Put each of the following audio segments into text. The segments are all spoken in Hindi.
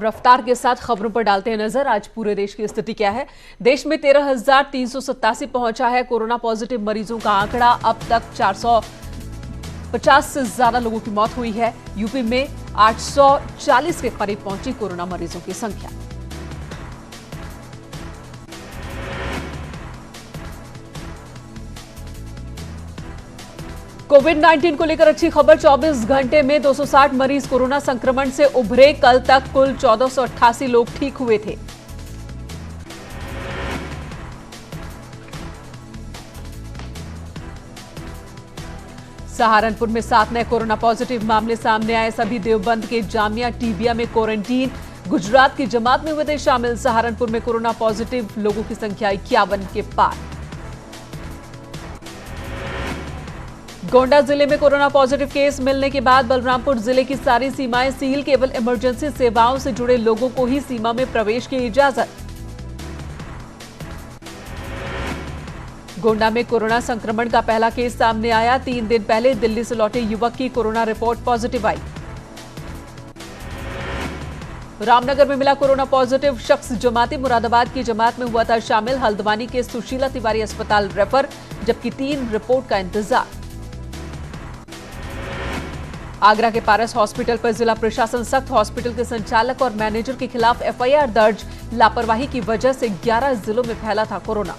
रफ्तार के साथ खबरों पर डालते हैं नजर। आज पूरे देश की स्थिति क्या है। देश में 13,387 पहुंचा है कोरोना पॉजिटिव मरीजों का आंकड़ा। अब तक 450 से ज्यादा लोगों की मौत हुई है। यूपी में 840 के करीब पहुंची कोरोना मरीजों की संख्या। कोविड-19 को लेकर अच्छी खबर। 24 घंटे में 260 मरीज कोरोना संक्रमण से उभरे। कल तक कुल 1488 लोग ठीक हुए थे। सहारनपुर में 7 नए कोरोना पॉजिटिव मामले सामने आए। सभी देवबंद के जामिया टीबिया में क्वारंटीन। गुजरात की जमात में हुए थे शामिल। सहारनपुर में कोरोना पॉजिटिव लोगों की संख्या 51 के पार। गोंडा जिले में कोरोना पॉजिटिव केस मिलने के बाद बलरामपुर जिले की सारी सीमाएं सील। केवल इमरजेंसी सेवाओं से जुड़े लोगों को ही सीमा में प्रवेश की इजाजत। गोंडा में कोरोना संक्रमण का पहला केस सामने आया। 3 दिन पहले दिल्ली से लौटे युवक की कोरोना रिपोर्ट पॉजिटिव आई। रामनगर में मिला कोरोना पॉजिटिव शख्स जमाती। मुरादाबाद की जमात में हुआ था शामिल। हल्द्वानी के सुशीला तिवारी अस्पताल रेफर, जबकि 3 रिपोर्ट का इंतजार। आगरा के पारस हॉस्पिटल पर जिला प्रशासन सख्त। हॉस्पिटल के संचालक और मैनेजर के खिलाफ एफआईआर दर्ज। लापरवाही की वजह से 11 जिलों में फैला था कोरोना।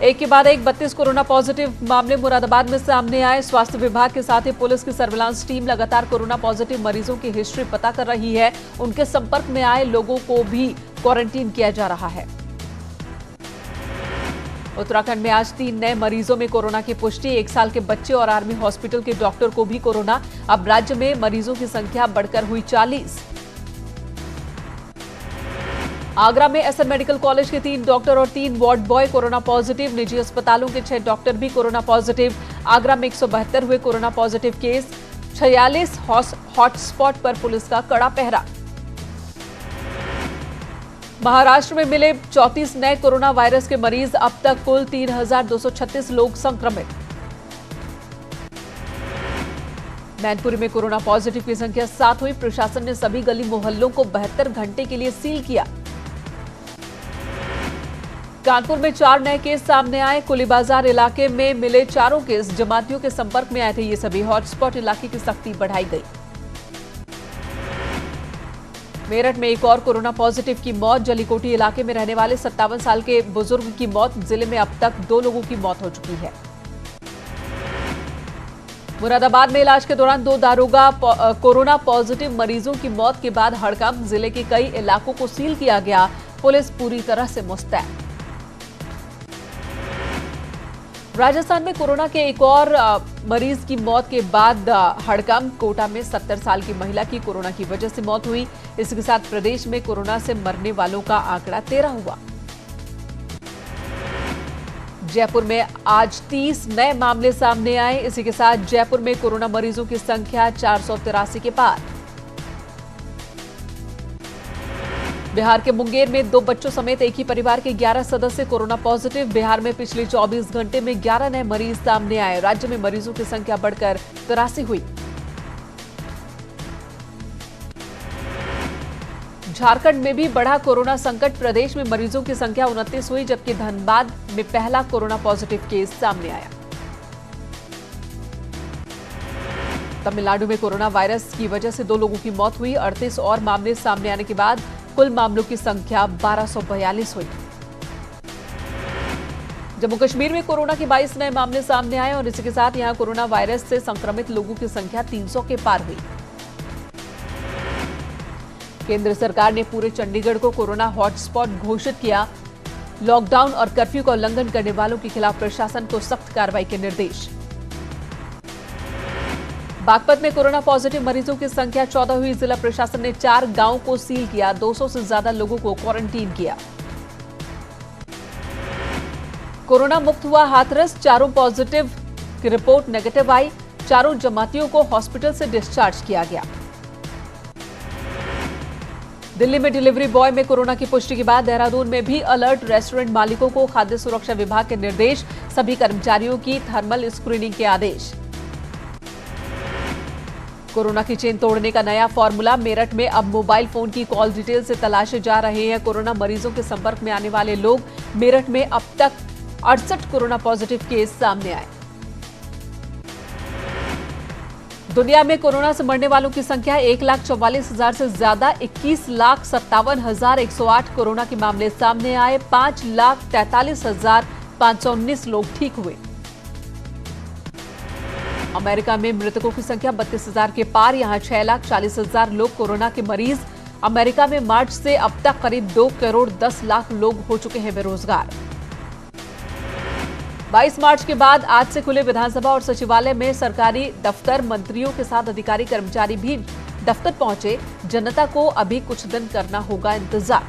एक के बाद एक 32 कोरोना पॉजिटिव मामले मुरादाबाद में सामने आए। स्वास्थ्य विभाग के साथ ही पुलिस की सर्विलांस टीम लगातार कोरोना पॉजिटिव मरीजों की हिस्ट्री पता कर रही है। उनके संपर्क में आए लोगों को भी क्वारंटीन किया जा रहा है। उत्तराखंड में आज 3 नए मरीजों में कोरोना की पुष्टि। 1 साल के बच्चे और आर्मी हॉस्पिटल के डॉक्टर को भी कोरोना। अब राज्य में मरीजों की संख्या बढ़कर हुई 40। आगरा में एसएन मेडिकल कॉलेज के 3 डॉक्टर और 3 वार्ड बॉय कोरोना पॉजिटिव। निजी अस्पतालों के 6 डॉक्टर भी कोरोना पॉजिटिव। आगरा में 172 हुए कोरोना पॉजिटिव केस। 46 हॉटस्पॉट पर पुलिस का कड़ा पहरा। महाराष्ट्र में मिले 34 नए कोरोना वायरस के मरीज। अब तक कुल 3,236 लोग संक्रमित। मैनपुरी में कोरोना पॉजिटिव की संख्या 7 हुई। प्रशासन ने सभी गली मोहल्लों को 72 घंटे के लिए सील किया। कानपुर में 4 नए केस सामने आए। कुली बाजार इलाके में मिले 4 केस जमातियों के संपर्क में आए थे। ये सभी हॉटस्पॉट इलाके की सख्ती बढ़ाई गई। मेरठ में एक और कोरोना पॉजिटिव की मौत। जलीकोटी इलाके में रहने वाले 57 साल के बुजुर्ग की मौत। जिले में अब तक 2 लोगों की मौत हो चुकी है। मुरादाबाद में इलाज के दौरान 2 दारोगा कोरोना पॉजिटिव मरीजों की मौत के बाद हड़कंप। जिले के कई इलाकों को सील किया गया। पुलिस पूरी तरह से मुस्तैद। राजस्थान में कोरोना के एक और मरीज की मौत के बाद हड़कंप। कोटा में 70 साल की महिला की कोरोना की वजह से मौत हुई। इसके साथ प्रदेश में कोरोना से मरने वालों का आंकड़ा 13 हुआ। जयपुर में आज 30 नए मामले सामने आए। इसी के साथ जयपुर में कोरोना मरीजों की संख्या 483 के पार। बिहार के मुंगेर में 2 बच्चों समेत एक ही परिवार के 11 सदस्य कोरोना पॉजिटिव। बिहार में पिछले 24 घंटे में 11 नए मरीज सामने आए। राज्य में मरीजों की संख्या बढ़कर 83 हुई। झारखंड में भी बढ़ा कोरोना संकट। प्रदेश में मरीजों की संख्या 29 हुई, जबकि धनबाद में पहला कोरोना पॉजिटिव केस सामने आया। तमिलनाडु में कोरोना वायरस की वजह से 2 लोगों की मौत हुई। 38 और मामले सामने आने के बाद कुल मामलों की संख्या 1242 हुई। जम्मू कश्मीर में कोरोना के 22 नए मामले सामने आए और इसी के साथ यहां कोरोना वायरस से संक्रमित लोगों की संख्या 300 के पार हुई। केंद्र सरकार ने पूरे चंडीगढ़ को कोरोना हॉटस्पॉट घोषित किया। लॉकडाउन और कर्फ्यू का उल्लंघन करने वालों के खिलाफ प्रशासन को सख्त कार्रवाई के निर्देश। बागपत में कोरोना पॉजिटिव मरीजों की संख्या 14 हुई। जिला प्रशासन ने 4 गांवों को सील किया। 200 से ज्यादा लोगों को क्वारंटीन किया। कोरोना मुक्त हुआ हाथरस। 4 पॉजिटिव की रिपोर्ट नेगेटिव आई। 4 जमातियों को हॉस्पिटल से डिस्चार्ज किया गया। दिल्ली में डिलीवरी बॉय में कोरोना की पुष्टि के बाद देहरादून में भी अलर्ट। रेस्टोरेंट मालिकों को खाद्य सुरक्षा विभाग के निर्देश। सभी कर्मचारियों की थर्मल स्क्रीनिंग के आदेश। कोरोना की चेन तोड़ने का नया फॉर्मूला। मेरठ में अब मोबाइल फोन की कॉल डिटेल से तलाशे जा रहे हैं कोरोना मरीजों के संपर्क में आने वाले लोग। मेरठ में अब तक 68 कोरोना पॉजिटिव केस सामने आए। दुनिया में कोरोना से मरने वालों की संख्या 1,44,000 से ज्यादा। 21,57,108 कोरोना के मामले सामने आए। 5,43,519 लोग ठीक हुए। अमेरिका में मृतकों की संख्या 32,000 के पार। यहां 6,40,000 लोग कोरोना के मरीज। अमेरिका में मार्च से अब तक करीब 2,10,00,000 लोग हो चुके हैं बेरोजगार। 22 मार्च के बाद आज से खुले विधानसभा और सचिवालय में सरकारी दफ्तर। मंत्रियों के साथ अधिकारी कर्मचारी भी दफ्तर पहुंचे। जनता को अभी कुछ दिन करना होगा इंतजार।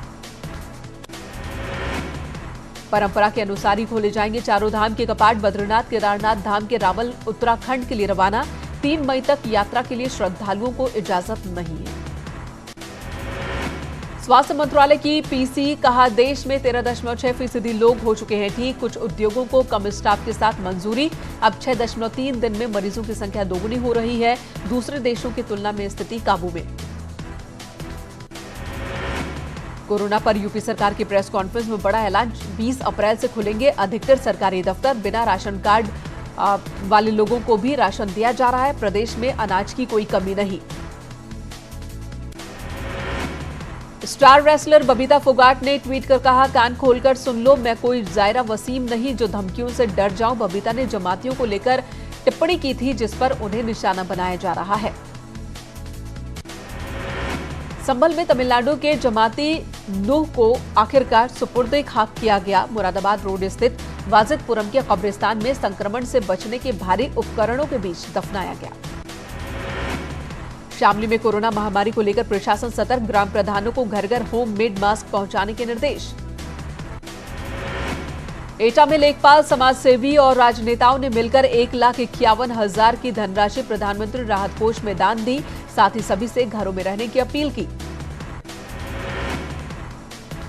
परंपरा के अनुसार ही खोले जाएंगे चारों धाम के कपाट। बद्रीनाथ केदारनाथ धाम के रावल उत्तराखंड के लिए रवाना। 3 मई तक यात्रा के लिए श्रद्धालुओं को इजाजत नहीं है। स्वास्थ्य मंत्रालय की पीसी कहा, देश में 13.6% लोग हो चुके हैं ठीक। कुछ उद्योगों को कम स्टाफ के साथ मंजूरी। अब 6.3 दिन में मरीजों की संख्या दोगुनी हो रही है। दूसरे देशों की तुलना में स्थिति काबू में। कोरोना पर यूपी सरकार की प्रेस कॉन्फ्रेंस में बड़ा ऐलान। 20 अप्रैल से खुलेंगे अधिकतर सरकारी दफ्तर। बिना राशन कार्ड वाले लोगों को भी राशन दिया जा रहा है। प्रदेश में अनाज की कोई कमी नहीं। स्टार रेसलर बबीता फोगाट ने ट्वीट कर कहा, कान खोलकर सुन लो, मैं कोई जायरा वसीम नहीं जो धमकियों से डर जाऊं। बबीता ने जमातियों को लेकर टिप्पणी की थी जिस पर उन्हें निशाना बनाया जा रहा है। संभल में तमिलनाडु के जमाती नूह को आखिरकार सुपुर्दे खाक किया गया। मुरादाबाद रोड स्थित वाजिदपुरम के कब्रिस्तान में संक्रमण से बचने के भारी उपकरणों के बीच दफनाया गया। शामली में कोरोना महामारी को लेकर प्रशासन सतर्क। ग्राम प्रधानों को घर घर होम मेड मास्क पहुंचाने के निर्देश। एटा में लेखपाल, समाजसेवी और राजनेताओं ने मिलकर 1,51,000 की धनराशि प्रधानमंत्री राहत कोष में दान दी। साथ ही सभी से घरों में रहने की अपील की।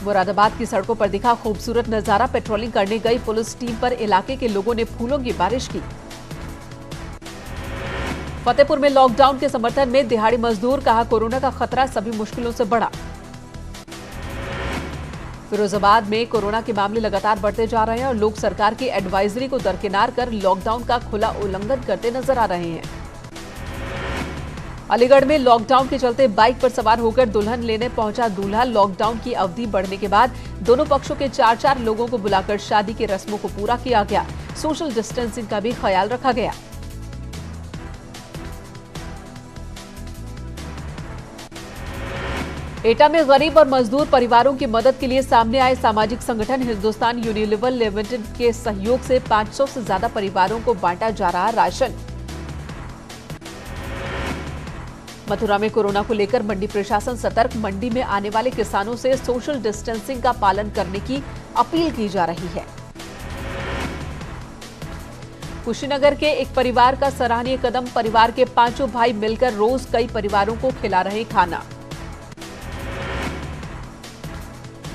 मुरादाबाद की सड़कों पर दिखा खूबसूरत नजारा। पेट्रोलिंग करने गई पुलिस टीम पर इलाके के लोगों ने फूलों की बारिश की। फतेहपुर में लॉकडाउन के समर्थन में दिहाड़ी मजदूर। कहा, कोरोना का खतरा सभी मुश्किलों से बढ़ा। फिरोजाबाद में कोरोना के मामले लगातार बढ़ते जा रहे हैं और लोग सरकार की एडवाइजरी को दरकिनार कर लॉकडाउन का खुला उल्लंघन करते नजर आ रहे हैं। अलीगढ़ में लॉकडाउन के चलते बाइक पर सवार होकर दुल्हन लेने पहुंचा दूल्हा। लॉकडाउन की अवधि बढ़ने के बाद दोनों पक्षों के 4-4 लोगों को बुलाकर शादी की रस्मों को पूरा किया गया। सोशल डिस्टेंसिंग का भी ख्याल रखा गया। एटा में गरीब और मजदूर परिवारों की मदद के लिए सामने आए सामाजिक संगठन। हिंदुस्तान यूनिलीवर लिमिटेड के सहयोग से 500 से ज्यादा परिवारों को बांटा जा रहा राशन। मथुरा में कोरोना को लेकर मंडी प्रशासन सतर्क। मंडी में आने वाले किसानों से सोशल डिस्टेंसिंग का पालन करने की अपील की जा रही है। कुशीनगर के एक परिवार का सराहनीय कदम। परिवार के 5 भाई मिलकर रोज कई परिवारों को खिला रहे खाना।